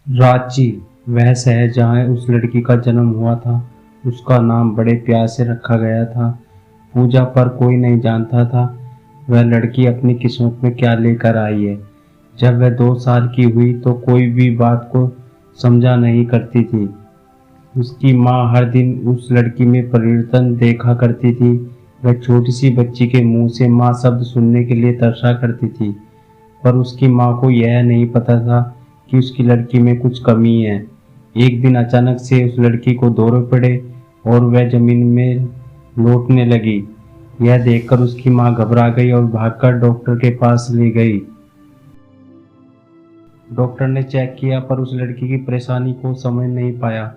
रांची, वह शहर जहाँ उस लड़की का जन्म हुआ था। उसका नाम बड़े प्यार से रखा गया था। पूजा पर कोई नहीं जानता था वह लड़की अपनी किस्मत में क्या लेकर आई है। जब वह 2 साल की हुई तो कोई भी बात को समझा नहीं करती थी। उसकी माँ हर दिन उस लड़की में परिवर्तन देखा करती थी। वह छोटी सी बच्ची के मुंह से माँ शब्द सुनने के लिए तरसा करती थी, पर उसकी माँ को यह नहीं पता था कि उसकी लड़की में कुछ कमी है। एक दिन अचानक से उस लड़की को दौरे पड़े और वह जमीन में लौटने लगी। यह देखकर उसकी माँ घबरा गई और भागकर डॉक्टर के पास ले गई। डॉक्टर ने चेक किया पर उस लड़की की परेशानी को समझ नहीं पाया।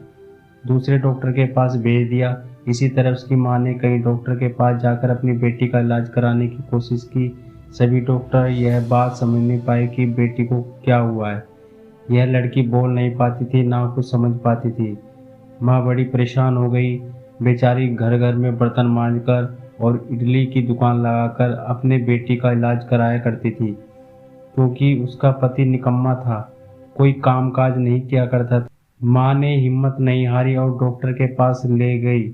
दूसरे डॉक्टर के पास भेज दिया। इसी तरह उसकी माँ ने कई डॉक्टर के पास जाकर अपनी बेटी का इलाज कराने की कोशिश की। सभी डॉक्टर यह बात समझ नहीं पाए कि बेटी को क्या हुआ है। यह लड़की बोल नहीं पाती थी, ना कुछ समझ पाती थी। माँ बड़ी परेशान हो गई। बेचारी घर घर में बर्तन मांजकर और इडली की दुकान लगाकर अपने बेटी का इलाज कराया करती थी, क्योंकि उसका पति निकम्मा था, कोई काम काज नहीं किया करता था। माँ ने हिम्मत नहीं हारी और डॉक्टर के पास ले गई।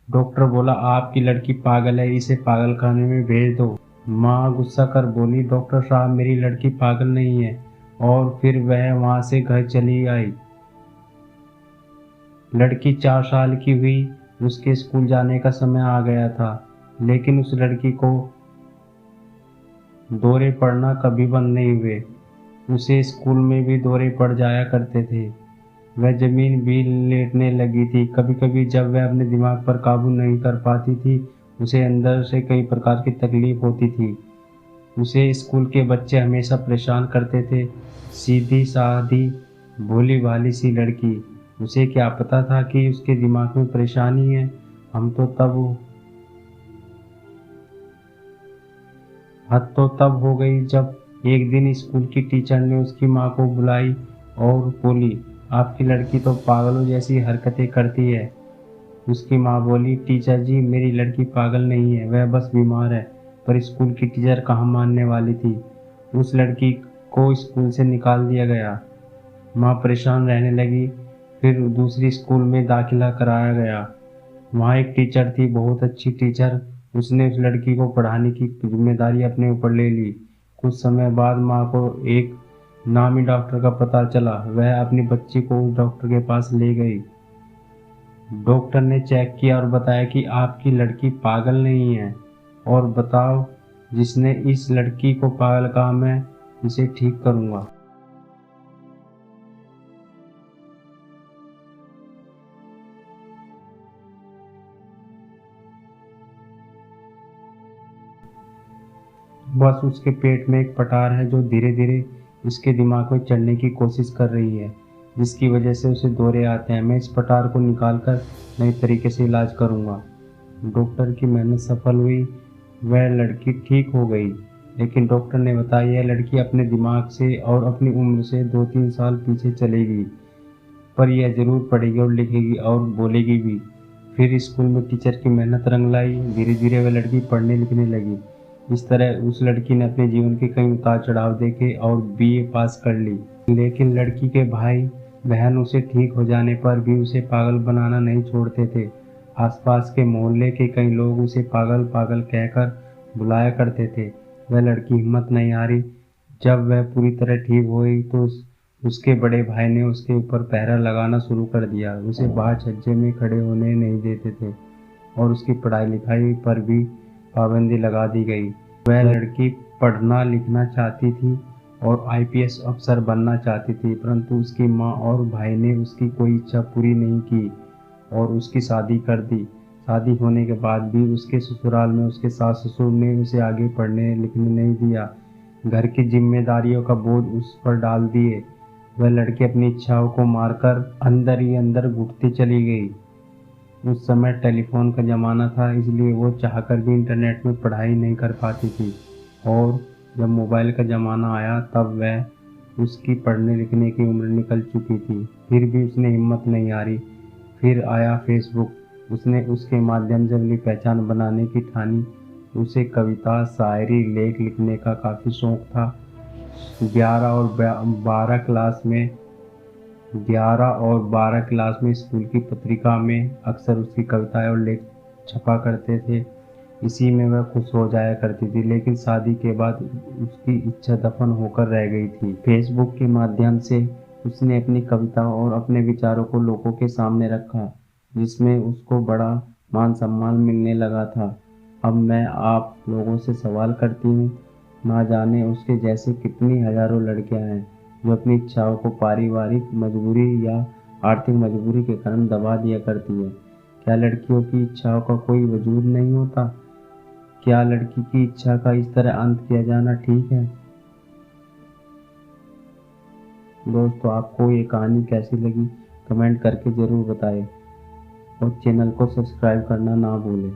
डॉक्टर बोला, आपकी लड़की पागल है, इसे पागल खाने में भेज दो। माँ गुस्सा कर बोली, डॉक्टर साहब मेरी लड़की पागल नहीं है। और फिर वह वहाँ से घर चली आई। लड़की 4 साल की हुई। उसके स्कूल जाने का समय आ गया था, लेकिन उस लड़की को दौरे पड़ना कभी बंद नहीं हुए। उसे स्कूल में भी दौरे पड़ जाया करते थे। वह जमीन भी लेटने लगी थी। कभी कभी जब वह अपने दिमाग पर काबू नहीं कर पाती थी, उसे अंदर से कई प्रकार की तकलीफ होती थी। उसे स्कूल के बच्चे हमेशा परेशान करते थे। सीधी सादी भोली भाली सी लड़की। उसे क्या पता था कि उसके दिमाग में परेशानी है। हम तो तब हद तो तब हो गई जब एक दिन स्कूल की टीचर ने उसकी माँ को बुलाई और बोली, आपकी लड़की तो पागलों जैसी हरकतें करती है। उसकी माँ बोली, टीचर जी मेरी लड़की पागल नहीं है, वह बस बीमार है। पर स्कूल की टीचर कहाँ मानने वाली थी। उस लड़की को स्कूल से निकाल दिया गया। माँ परेशान रहने लगी। फिर दूसरी स्कूल में दाखिला कराया गया। वहाँ एक टीचर थी, बहुत अच्छी टीचर। उसने उस लड़की को पढ़ाने की जिम्मेदारी अपने ऊपर ले ली। कुछ समय बाद माँ को एक नामी डॉक्टर का पता चला। वह अपनी बच्ची को उस डॉक्टर के पास ले गई। डॉक्टर ने चेक किया और बताया कि आपकी लड़की पागल नहीं है। और बताओ, जिसने इस लड़की को पागल कहा, मैं इसे ठीक करूँगा। बस उसके पेट में एक पटार है जो धीरे धीरे इसके दिमाग में चढ़ने की कोशिश कर रही है, जिसकी वजह से उसे दौरे आते हैं। मैं इस पटार को निकाल कर नए तरीके से इलाज करूँगा। डॉक्टर की मेहनत सफल हुई। वह लड़की ठीक हो गई। लेकिन डॉक्टर ने बताया, यह लड़की अपने दिमाग से और अपनी उम्र से 2-3 साल पीछे चलेगी, पर यह जरूर पढ़ेगी और लिखेगी और बोलेगी भी। फिर स्कूल में टीचर की मेहनत रंग लाई। धीरे धीरे वह लड़की पढ़ने लिखने लगी। इस तरह उस लड़की ने अपने जीवन के कई उतार चढ़ाव देखे और बीए पास कर ली। लेकिन लड़की के भाई बहन उसे ठीक हो जाने पर भी उसे पागल बनाना नहीं छोड़ते थे। आसपास के मोहल्ले के कई लोग उसे पागल पागल कहकर बुलाया करते थे। वह लड़की हिम्मत नहीं हारी। जब वह पूरी तरह ठीक हुई तो उसके बड़े भाई ने उसके ऊपर पहरा लगाना शुरू कर दिया। उसे बाहर छज्जे में खड़े होने नहीं देते थे और उसकी पढ़ाई लिखाई पर भी पाबंदी लगा दी गई। वह लड़की पढ़ना लिखना चाहती थी और आईपीएस अफसर बनना चाहती थी, परंतु उसकी माँ और भाई ने उसकी कोई इच्छा पूरी नहीं की और उसकी शादी कर दी। शादी होने के बाद भी उसके ससुराल में उसके सास ससुर ने उसे आगे पढ़ने लिखने नहीं दिया। घर की जिम्मेदारियों का बोझ उस पर डाल दिए। वह लड़की अपनी इच्छाओं को मारकर अंदर ही अंदर घुटती चली गई। उस समय टेलीफोन का ज़माना था, इसलिए वो चाहकर भी इंटरनेट में पढ़ाई नहीं कर पाती थी। और जब मोबाइल का ज़माना आया तब वह उसकी पढ़ने लिखने की उम्र निकल चुकी थी। फिर भी उसने हिम्मत नहीं हारी। फिर आया फेसबुक। उसने उसके माध्यम से अपनी पहचान बनाने की ठानी। उसे कविता शायरी लेख लिखने का काफ़ी शौक था। 11 और 12 क्लास में 11 और 12 क्लास में स्कूल की पत्रिका में अक्सर उसकी कविताएं और लेख छपा करते थे। इसी में वह खुश हो जाया करती थी, लेकिन शादी के बाद उसकी इच्छा दफन होकर रह गई थी। फेसबुक के माध्यम से उसने अपनी कविताओं और अपने विचारों को लोगों के सामने रखा, जिसमें उसको बड़ा मान सम्मान मिलने लगा था। अब मैं आप लोगों से सवाल करती हूँ, ना जाने उसके जैसे कितनी हजारों लड़कियां हैं जो अपनी इच्छाओं को पारिवारिक मजबूरी या आर्थिक मजबूरी के कारण दबा दिया करती है। क्या लड़कियों की इच्छाओं का कोई वजूद नहीं होता? क्या लड़की की इच्छा का इस तरह अंत किया जाना ठीक है? दोस्तों, आपको ये कहानी कैसी लगी कमेंट करके ज़रूर बताएं और चैनल को सब्सक्राइब करना ना भूलें।